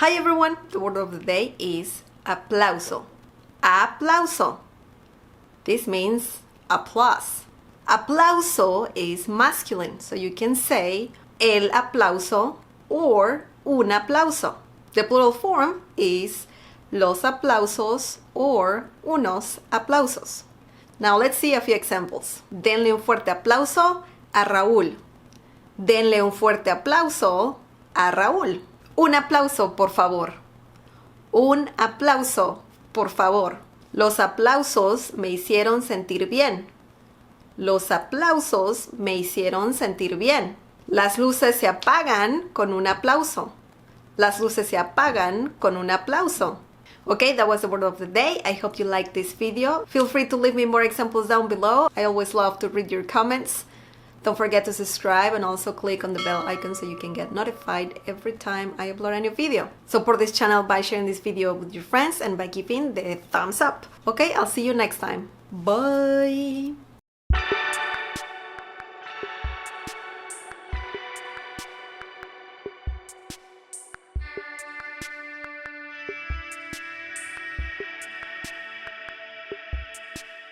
Hi everyone, the word of the day is aplauso. Aplauso. This means applause. Aplauso is masculine, so you can say el aplauso or un aplauso. The plural form is los aplausos or unos aplausos. Now let's see a few examples. Denle un fuerte aplauso a Raúl. Denle un fuerte aplauso a Raúl. Un aplauso, por favor. Un aplauso, por favor. Los aplausos me hicieron sentir bien. Los aplausos me hicieron sentir bien. Las luces se apagan con un aplauso. Las luces se apagan con un aplauso. Okay, that was the word of the day. I hope you liked this video. Feel free to leave me more examples down below. I always love to read your comments. Don't forget to subscribe and also click on the bell icon so you can get notified every time I upload a new video. Support this channel by sharing this video with your friends and by giving the thumbs up. Okay, I'll see you next time. Bye!